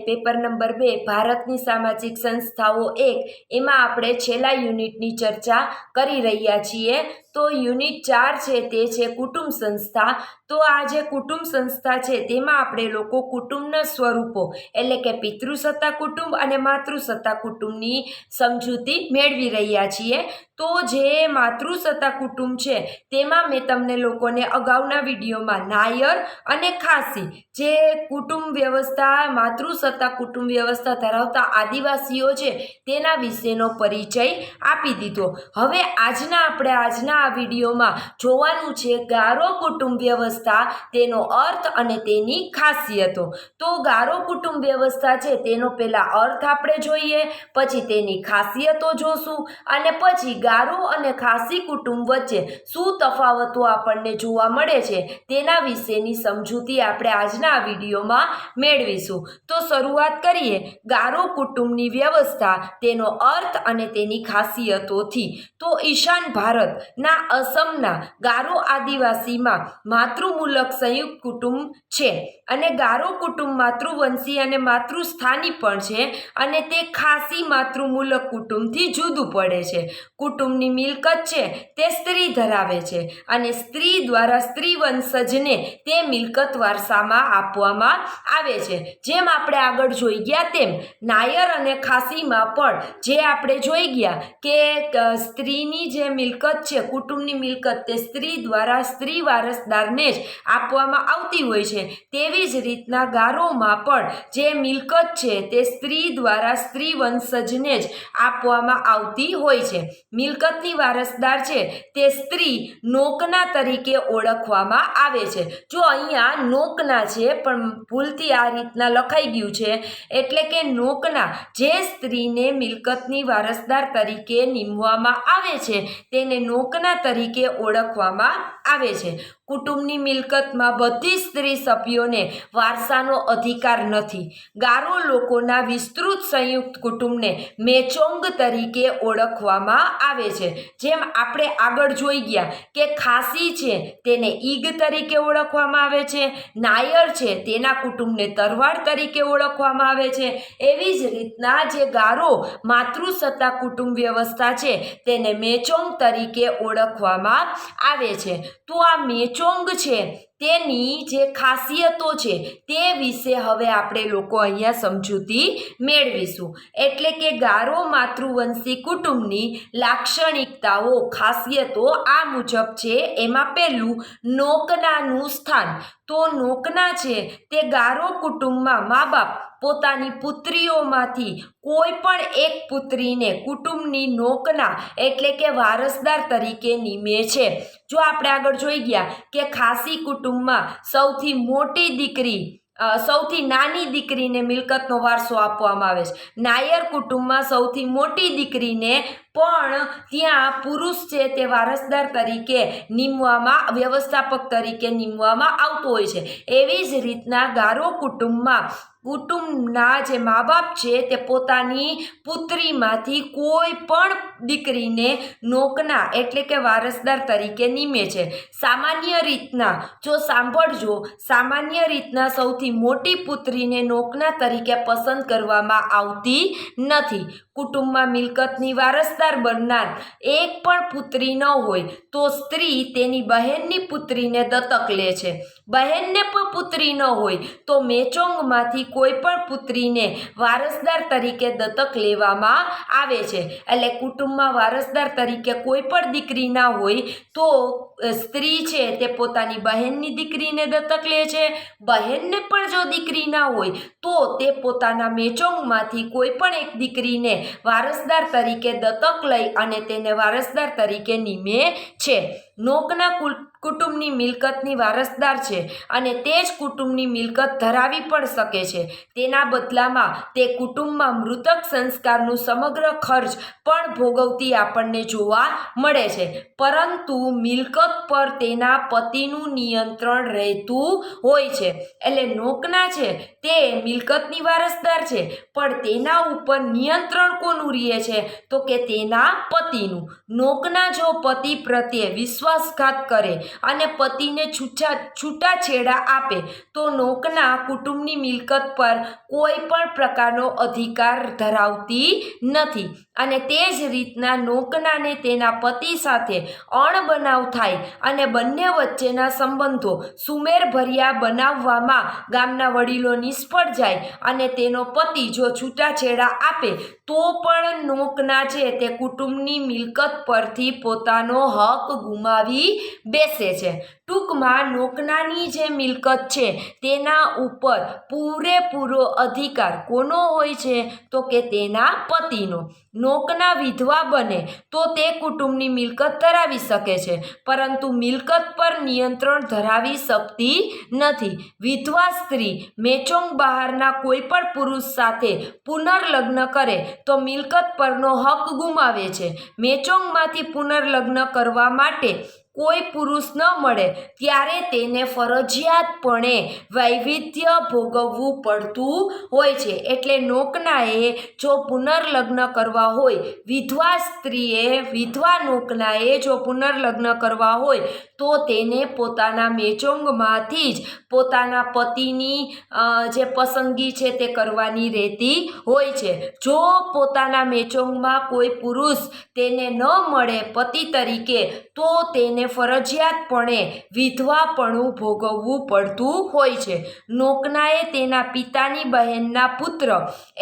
Paper number 2 ભારતની સામાજિક સંસ્થાઓ 1 એમાં આપણે છેલ્લા યુનિટની ચર્ચા કરી રહ્યા છીએ। તો યુનિટ 4 છે તે છે કુટુંબ સંસ્થા। તો આ જે કુટુંબ સંસ્થા છે તેમાં આપણે લોકો કુટુંબના સ્વરૂપો એટલે કે પિતૃસત્તા કુટુંબ અને માતૃસત્તા કુટુંબની સમજૂતી મેળવી રહ્યા છીએ। તો જે માતૃસત્તા કુટુંબ છે તેમાં મેં તમને લોકોને અગાઉના વિડીયોમાં નાયર અને ખાસી જે કુટુંબ વ્યવસ્થા માતૃસત્તા કુટુંબ વ્યવસ્થા ધરાવતા આદિવાસીઓ છે તેના વિશેનો પરિચય આપી દીધો। હવે આજના આ વિડીયોમાં જોવાનું છે ગારો કુટુંબ વ્યવસ્થા, તેનો અર્થ અને તેની ખાસિયતો। તો ગારો કુટુંબ વ્યવસ્થા છે તેનો પહેલા અર્થ આપણે જોઈએ, પછી તેની ખાસિયતો જોશું અને પછી ગારો અને ખાસી કુટુંબ વચ્ચે શું તફાવતો આપણને જોવા મળે છે તેના વિશેની સમજૂતી આપણે આજના આ વિડીયોમાં મેળવીશું। તો શરૂઆત કરીએ ગારો કુટુંબની વ્યવસ્થા, તેનો અર્થ અને તેની ખાસિયતોથી। તો ઈશાન ભારતના અસમના ગારો આદિવાસીમાં માતૃમૂલક સંયુક્ત કુટુંબ છે અને ગારો કુટુંબ માતૃવંશી અને માતૃસ્થાની પણ છે અને તે ખાસી માતૃમૂલક કુટુંબથી જુદું પડે છે। કુટુંબની મિલકત છે તે સ્ત્રી ધરાવે છે અને સ્ત્રી દ્વારા સ્ત્રી વંશજને તે મિલકત વારસામાં આપવામાં આવે છે। જેમ આપણે આગળ જોઈ ગયા તેમ નાયર અને ખાસીમાં પણ જે આપણે જોઈ ગયા કે સ્ત્રીની જે મિલકત છે કુટુંબની મિલકત તે સ્ત્રી દ્વારા સ્ત્રી વારસદારને જ આપવામાં આવતી હોય છે, તેવી જ રીતના ગારોમાં પણ જે મિલકત છે તે સ્ત્રી દ્વારા સ્ત્રી વંશજને જ આપવામાં આવતી હોય છે। મિલકતની વારસદાર છે તે સ્ત્રી નોકના તરીકે ઓળખવામાં આવે છે। જો અહીંયા નોકના છે પણ ભૂલથી આ રીતના લખાઈ ગયું છે, એટલે કે નોકના જે સ્ત્રીને મિલકતની વારસદાર તરીકે નીમવામાં આવે છે તેને નોકના તરીકે ઓળખવામાં આવે છે। કુટુંબની મિલકતમાં બધી સ્ત્રી સભ્યોને વારસાનો અધિકાર નથી। ગારો લોકોના વિસ્તૃત સંયુક્ત કુટુંબને મેચોંગ તરીકે ઓળખવામાં આવે છે। જેમ આપણે આગળ જોઈ ગયા કે ખાસી છે તેને ઈગ તરીકે ઓળખવામાં આવે છે, નાયર છે તેના કુટુંબને તરવાડ તરીકે ઓળખવામાં આવે છે, એવી જ રીતના જે ગારો માતૃસત્તા કુટુંબ વ્યવસ્થા છે તેને મેચોંગ તરીકે ઓળખવામાં આવે છે। તો આ મેચોંગ છે તેની જે ખાસિયતો છે તે વિશે હવે આપણે લોકો અહીંયા સમજૂતી મેળવીશું। એટલે કે ગારો માતૃવંશી કુટુંબની લાક્ષણિકતાઓ ખાસિયતો આ મુજબ છે। એમાં પહેલું નોકનાનું સ્થાન। તો નોકના છે તે ગારો કુટુંબમાં મા બાપ પોતાની પુત્રીઓમાંથી કોઈ પણ એક પુત્રીને કુટુંબની નોકના એટલે કે વારસદાર તરીકે નીમે છે। જો આપણે આગળ જોઈ ગયા કે ખાસી કુટુંબમાં સૌથી નાની દીકરીને મિલકતનો વારસો આપવામાં આવે છે, નાયર કુટુંબમાં સૌથી મોટી દીકરીને પણ ત્યાં પુરુષ છે તે વારસદાર તરીકે નીમવામાં વ્યવસ્થાપક તરીકે નીમવામાં આવતો હોય છે। એવી જ રીતના ગારો કુટુંબના જે મા બાપ છે તે પોતાની પુત્રીમાંથી કોઈ પણ દીકરીને નોકના એટલે કે વારસદાર તરીકે નીમે છે। સામાન્ય રીતના સૌથી મોટી પુત્રીને નોકના તરીકે પસંદ કરવામાં આવતી નથી। કુટુંબમાં મિલકતની વારસદાર બનનાર એક પણ પુત્રી ન હોય તો સ્ત્રી તેની બહેનની પુત્રીને દત્તક લે છે। બહેનને પણ પુત્રી ન હોય તો મેચોંગમાંથી કોઈ પણ પુત્રીને વારસદાર તરીકે દત્તક લેવામાં આવે છે। એટલે કુટુંબમાં વારસદાર તરીકે કોઈ પણ દીકરી ના હોય તો સ્ત્રી છે તે પોતાની બહેનની દીકરીને દત્તક લે છે। બહેનને પણ જો દીકરી ના હોય તો તે પોતાના મેચોંગમાંથી કોઈ પણ એક દીકરીને વારસદાર તરીકે દત્તક લઈ અને તેને વારસદાર તરીકે નીમે છે। નોકના કુટુંબની મિલકતની વારસદાર છે અને તે જ કુટુંબની મિલકત ધરાવી પણ શકે છે। તેના બદલામાં તે કુટુંબમાં મૃતક સંસ્કારનું સમગ્ર ખર્ચ પણ ભોગવતી આપણને જોવા મળે છે, પરંતુ મિલકત પર તેના પતિનું નિયંત્રણ રહેતું હોય છે। એટલે નોકના છે તે મિલકતની વારસદાર છે પણ તેના ઉપર નિયંત્રણ કોનું રહે છે તો કે તેના પતિનું। નોકના જો પતિ પ્રત્યે વિશ્વાસ વિશ્વાસઘાત કરે અને પતિને છૂટાછેડા આપે તો નોકના કુટુંબની મિલકત પર કોઈ પણ પ્રકારનો અધિકાર ધરાવતી નથી. અને તે જ રીતના નોકનાને તેના પતિ સાથે અણબનાવ થાય અને બંને વચ્ચેના સંબંધો સુમેળભર્યા બનાવવામાં ગામના વડીલો નિષ્ફળ જાય અને તેનો પતિ જો છૂટાછેડા આપે તો પણ નોકના છે તે કુટુંબની મિલકત પરથી પોતાનો હક ગુમાવી બેસે છે. ટૂંકમાં નોકનાની જે મિલકત છે તેના ઉપર પૂરેપૂરો અધિકાર કોનો હોય છે તો કે તેના પતિનો. નોકના વિધવા બને તો તે કુટુંબની મિલકત ધરાવી શકે છે પરંતુ મિલકત પર નિયંત્રણ ધરાવી શકતી નથી. વિધવા સ્ત્રી મેચોંગ બહારના કોઈ પણ પુરુષ સાથે પુનર્લગ્ન કરે તો મિલકત પરનો હક ગુમાવે છે. મેચોંગમાંથી પુનર્લગ્ન કરવા માટે કોઈ પુરુષ ન મળે ત્યારે તેને ફરજિયાતપણે વૈવિધ્ય ભોગવવું પડતું હોય છે. એટલે નોકનાએ જો પુનર્લગ્ન કરવા હોય, વિધવા નોકનાએ જો પુનર્લગ્ન કરવા હોય તો તેને પોતાના મેચોંગમાંથી જ પોતાના પતિની જે પસંદગી છે તે કરવાની રહેતી હોય છે. જો પોતાના મેચોંગમાં કોઈ પુરુષ તેને ન મળે પતિ તરીકે તો તેને ફરજિયાતપણે વિધવાપણું ભોગવવું પડતું હોય છે. નોકનાએ તેના પિતાની બહેનના પુત્ર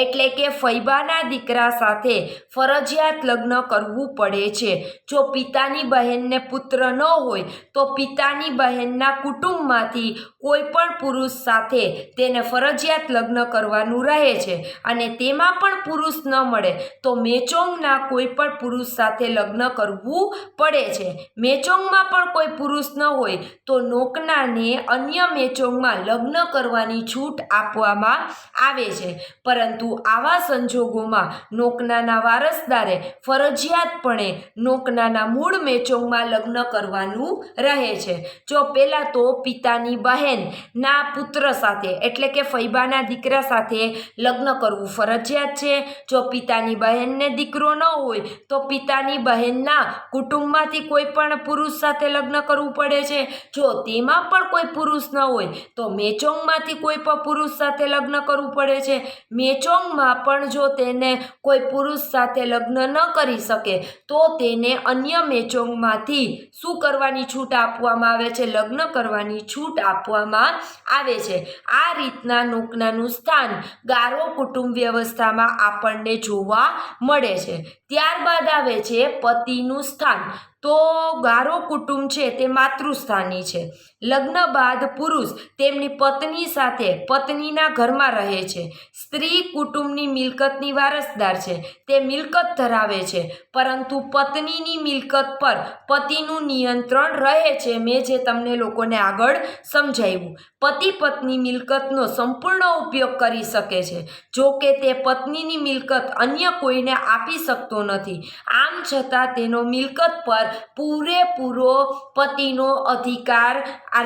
એટલે કે ફૈબાના દીકરા સાથે ફરજિયાત લગ્ન કરવું પડે છે. જો પિતાની બહેનને પુત્ર ન હોય તો પિતાની બહેનના કુટુંબમાંથી કોઈ પણ પુરુષ સાથે તેને ફરજિયાત લગ્ન કરવાનું રહે છે અને તેમાં પણ પુરુષ ન મળે તો મેચોંગના કોઈ પણ પુરુષ સાથે લગ્ન કરવું પડે છે. મેચોંગમાં પણ કોઈ પુરુષ ન હોય તો નોકનાને અન્ય મેચોંગમાં લગ્ન કરવાની છૂટ આપવામાં આવે છે. પરંતુ આવા સંજોગોમાં નોકનાના વારસદારે ફરજિયાતપણે નોકનાના મૂળ મેચોંગમાં લગ્ન કરવાનું રહે છે. જો પહેલાં તો પિતાની બહેનના પુત્ર સાથે એટલે કે ફૈબાના દીકરા સાથે લગ્ન કરવું ફરજિયાત છે. જો પિતાની બહેનને દીકરો ન હોય તો પિતાની બહેનના કુટુંબમાંથી કોઈ પણ પુરુષ સાથે લગ્ન કરવું પડે છે. જો તેમાં પણ કોઈ પુરુષ ન હોય તો મેચોંગમાંથી કોઈ પણ પુરુષ સાથે લગ્ન કરવું પડે છે. મેચોંગમાં પણ જો તેને કોઈ પુરુષ સાથે લગ્ન ન કરી શકે તો તેને અન્ય મેચોંગમાંથી શું કરવાની છૂટ આપવામાં આવે છે? લગ્ન કરવાની છૂટ આપવામાં આવે છે. આ રીતના નોકનાનું સ્થાન ગારો કુટુંબ વ્યવસ્થામાં આપણને જોવા મળે છે. ત્યારબાદ આવે છે પતિનું સ્થાન. તો ગારો કુટુંબ છે તે માતૃસ્થાની છે. લગ્ન બાદ પુરુષ તેમની પત્ની સાથે પત્નીના ઘરમાં રહે છે. સ્ત્રી કુટુંબની મિલકતની વારસદાર છે, તે મિલકત ધરાવે છે પરંતુ પત્નીની મિલકત પર પતિનું નિયંત્રણ રહે છે. મેં જે તમને લોકોને આગળ સમજાવ્યું, પતિ પત્ની મિલકતનો સંપૂર્ણ ઉપયોગ કરી શકે છે. જો કે તે પત્નીની મિલકત અન્ય કોઈને આપી શકતો નથી. આમ છતાં તેનો મિલકત પર પૂરેપૂરો પતિનો અધિકાર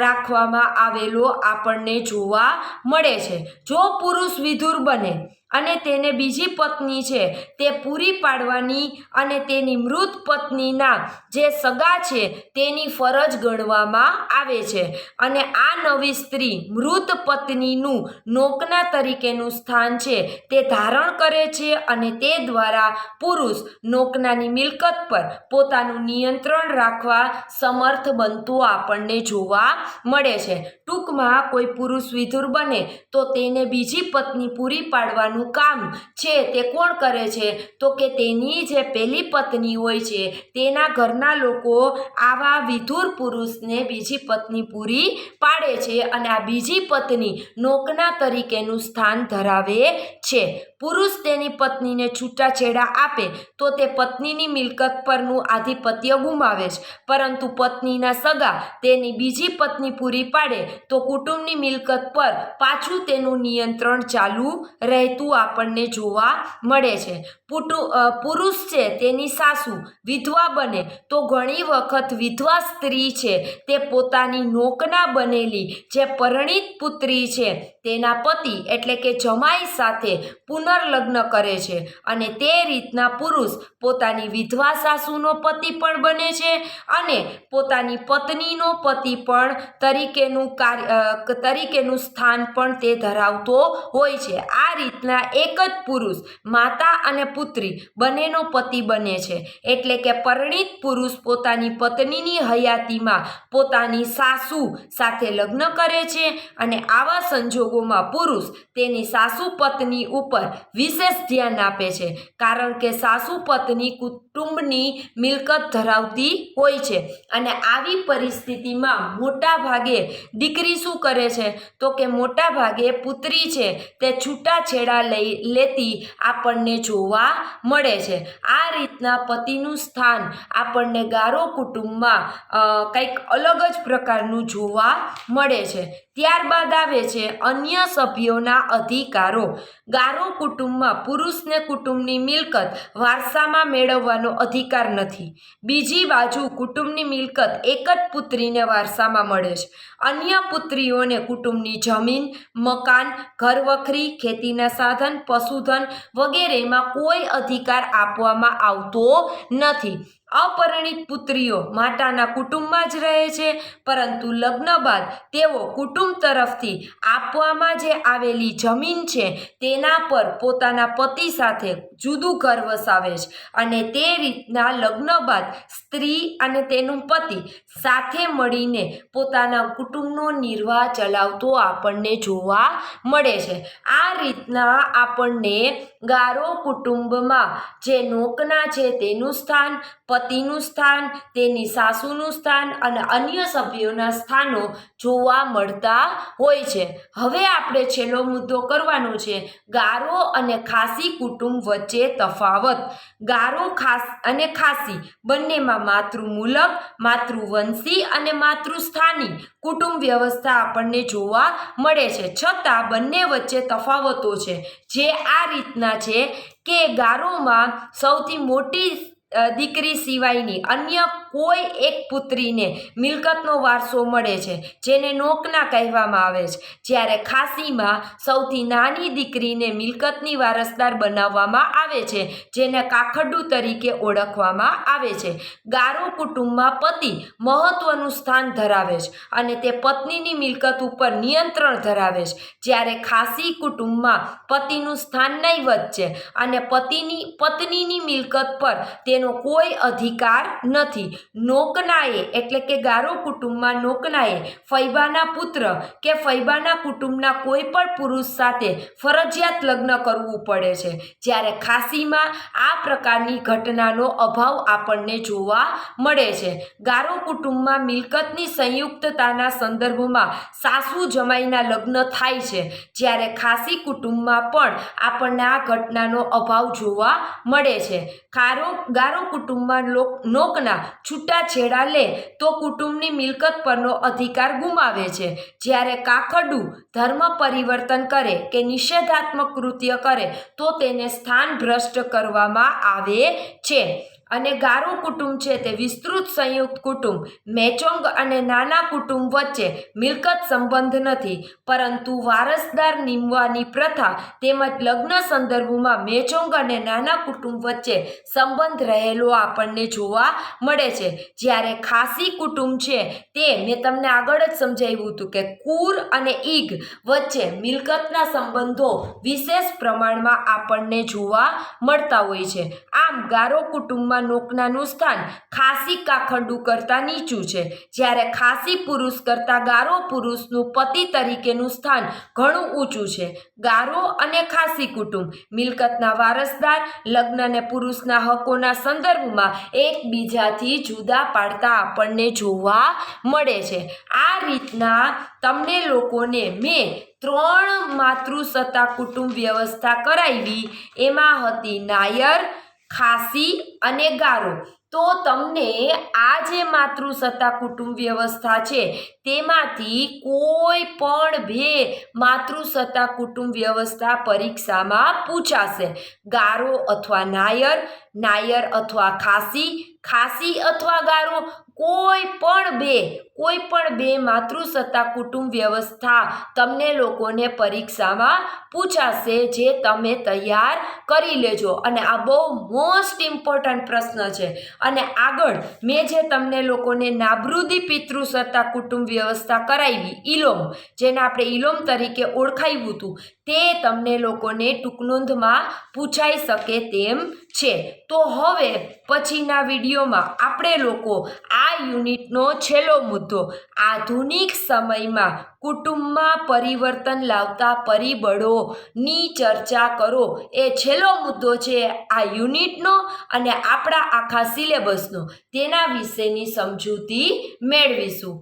રાખવામાં આવેલો આપણને જોવા મળે છે. જો પુરુષ વિધુર બને અને તેને બીજી પત્ની છે તે પૂરી પાડવાની અને તેની મૃત પત્નીના જે સગા છે તેની ફરજ ગણવામાં આવે છે અને આ નવી સ્ત્રી મૃત પત્નીનું નોકના તરીકેનું સ્થાન છે તે ધારણ કરે છે અને તે દ્વારા પુરુષ નોકનાની મિલકત પર પોતાનું નિયંત્રણ રાખવા સમર્થ બનતો આપણને જોવા મળે છે. ટૂંકમાં કોઈ પુરુષ વિધુર બને તો તેને બીજી પત્ની પૂરી પાડવાનું કામ છે તે કોણ કરે છે? તો કે તેની જે પહેલી પત્ની હોય છે તેના ઘરના લોકો આવા વિધુર પુરુષને બીજી પત્ની પૂરી પાડે છે અને આ બીજી પત્ની નોકના તરીકેનું સ્થાન ધરાવે છે. પુરુષ તેની પત્નીને છૂટાછેડા આપે તો તે પત્નીની મિલકત પરનું આધિપત્ય ગુમાવે છે, પરંતુ પત્નીના સગા તેની બીજી પત્ની પૂરી પાડે તો કુટુંબની મિલકત પર પાછું તેનું નિયંત્રણ ચાલુ રહેતું આપણને જોવા મળે છે. પુરુષ છે તેની સાસુ વિધવા બને તો ઘણી વખત વિધવા સ્ત્રી છે તે પોતાની નોકના બનેલી જે પરણિત પુત્રી છે તેના પતિ એટલે કે જમાઈ સાથે પુનર્લગ્ન કરે છે અને તે રીતના પુરુષ પોતાની વિધવા સાસુનો પતિ પણ બને છે અને પોતાની પત્નીનો પતિ પણ તરીકેનું સ્થાન પણ તે ધરાવતો હોય છે. આ રીતના એક જ પુરુષ માતા અને પુત્રી બંનેનો પતિ બને છે. એટલે કે પરિણીત પુરુષ પોતાની પત્નીની હયાતીમાં પોતાની સાસુ સાથે લગ્ન કરે છે અને આવા સંજોગોમાં પુરુષ તેની સાસુ પત્ની ઉપર વિશેષ ધ્યાન આપે છે, કારણ કે સાસુ પત્ની કુટુંબની મિલકત ધરાવતી હોય છે. અને આવી પરિસ્થિતિમાં મોટા ભાગે દીકરી શું કરે છે તો કે મોટા ભાગે પુત્રી છે તે છૂટાછેડા લેતી આપણને જોવા મળે છે. આ રીતના પતિનું સ્થાન આપણને ગારો કુટુંબમાં કંઈક અલગ જ પ્રકારનું જોવા મળે છે. ત્યારબાદ આવે છે અન્ય સભ્યોના અધિકારો. ગારો કુટુંબમાં પુરુષને કુટુંબની મિલકત વારસામાં મેળવવાનો અધિકાર નથી. બીજી બાજુ કુટુંબની મિલકત એક જ પુત્રીને વારસામાં મળે છે. અન્ય પુત્રીઓને કુટુંબની જમીન, મકાન, ઘરવખરી, ખેતીના સાધન, પશુધન વગેરેમાં કોઈ અધિકાર આપવામાં આવતો નથી. અપરિણીત પુત્રીઓ માતાના કુટુંબમાં જ રહે છે, પરંતુ લગ્ન બાદ તેઓ કુટુંબ તરફથી આપવામાં જે આવેલી જમીન છે તેના પર પોતાના પતિ સાથે જુદું ઘર વસાવે છે અને તે રીતના લગ્ન બાદ સ્ત્રી અને તેનું પતિ સાથે મળીને પોતાના કુટુંબનો નિર્વાહ ચલાવતો આપણને જોવા મળે છે. આ રીતના આપણને ગારો કુટુંબમાં જે નોકના છે તેનું સ્થાન, પતિનું સ્થાન, તેની સાસુનું સ્થાન અને અન્ય સભ્યોના સ્થાનો જોવા મળતા હોય છે. હવે આપણે છેલ્લો મુદ્દો કરવાનો છે ગારો અને ખાસી કુટુંબ વચ્ચે તફાવત. ગારો અને ખાસી બંનેમાં માતૃમૂલક, માતૃવંશી અને માતૃસ્થાની કુટુંબ વ્યવસ્થા આપણને જોવા મળે છે. છતાં બંને વચ્ચે તફાવતો છે જે આ રીતના છે કે ગારોમાં સૌથી મોટી દીકરી સિવાયની અન્ય કોઈ એક પુત્રીને મિલકતનો વારસો મળે છે, જેને નોકના કહેવામાં આવે છે, જ્યારે ખાસીમાં સૌથી નાની દીકરીને મિલકતની વારસદાર બનાવવામાં આવે છે, જેને કાખડું તરીકે ઓળખવામાં આવે છે. ગારો કુટુંબમાં પતિ મહત્વનું સ્થાન ધરાવે છે અને તે પત્નીની મિલકત ઉપર નિયંત્રણ ધરાવે છે, જ્યારે ખાસી કુટુંબમાં પતિનું સ્થાન નહીવત છે અને પત્નીની મિલકત પર તેનો કોઈ અધિકાર નથી. નોકનાએ એટલે કે ગારો કુટુંબમાં નોકનાએ ફૈબાના પુત્ર કે ફૈબાના કુટુંબના કોઈ પણ પુરુષ સાથે ફરજિયાત લગ્ન કરવું પડે છે, જ્યારે ખાસીમાં આ પ્રકારની ઘટનાનો અભાવ આપણને જોવા મળે છે. ગારો કુટુંબમાં મિલકતની સંયુક્તતાના સંદર્ભમાં સાસુ જમાઈના લગ્ન થાય છે, જ્યારે ખાસી કુટુંબમાં પણ આપણને આ ઘટનાનો અભાવ જોવા મળે છે. ગારો કુટુંબમાં નોકના છૂટાછેડા લે તો કુટુંબની મિલકત પરનો અધિકાર ગુમાવે છે, જ્યારે કાખડું ધર્મ પરિવર્તન કરે કે નિષેધાત્મક કૃત્ય કરે તો તેને સ્થાન ભ્રષ્ટ કરવામાં આવે છે. અને ગારો કુટુંબ છે તે વિસ્તૃત સંયુક્ત કુટુંબ, મેચોંગ અને નાના કુટુંબ વચ્ચે મિલકત સંબંધ નથી, પરંતુ વારસદાર નીમવાની પ્રથા તેમજ લગ્ન સંદર્ભમાં મેચોંગ અને નાના કુટુંબ વચ્ચે સંબંધ રહેલો આપણને જોવા મળે છે. જ્યારે ખાસી કુટુંબ છે તે મેં તમને આગળ જ સમજાવ્યું હતું કે કુર અને ઈગ વચ્ચે મિલકતના સંબંધો વિશેષ પ્રમાણમાં આપણને જોવા મળતા હોય છે. આમ ગારો કુટુંબમાં નોકનાનું સ્થાન ખાસી કાખડું કરતાં નીચું છે, જ્યારે ખાસી પુરુષ કરતાં ગારો પુરુષનું પતિ તરીકેનું સ્થાન ઘણું ઊંચું છે. ગારો અને ખાસી કુટુંબ મિલકતના વારસદાર, લગ્ન અને પુરુષના હકોના સંદર્ભમાં એકબીજાથી જુદા પાડતા આપણને જોવા મળે છે. આ રીતના તમને લોકોને મેં 3 માતૃસત્તા કુટુંબ વ્યવસ્થા કરાવી. એમાં હતી નાયર, ખાસી અને ગારો. તો તમને આ જે માતૃસત્તા કુટુંબ વ્યવસ્થા છે તેમાંથી કોઈ પણ 2 માતૃસત્તા કુટુંબ વ્યવસ્થા પરીક્ષામાં પૂછાશે. ગારો અથવા નાયર, નાયર અથવા ખાસી, ખાસી અથવા ગારો, કોઈ પણ 2 કોઈ પણ બે માતૃસત્તા કુટુંબ વ્યવસ્થા તમને લોકોને પરીક્ષામાં પૂછાશે, જે તમે તૈયાર કરી લેજો. અને આ બહુ મોસ્ટ ઇમ્પોર્ટન્ટ પ્રશ્ન છે. અને આગળ મેં જે તમને લોકોને નાબૃદી પિતૃસત્તા કુટુંબ વ્યવસ્થા કરાવી, ઇલોમ, જેને આપણે ઇલોમ તરીકે ઓળખાવ્યું હતું, તે તમને લોકોને ટૂંકનોંધમાં પૂછાઈ શકે તેમ છે. તો હવે પછીના વિડીયોમાં આપણે લોકો આ યુનિટનો છેલ્લો મુદ્દો, આધુનિક સમયમાં કુટુંબમાં પરિવર્તન લાવતા પરિબળોની ચર્ચા કરો, એ છેલ્લો મુદ્દો છે આ યુનિટનો અને આપણા આખા સિલેબસનો. તેના વિશેની સમજૂતી મેળવીશું.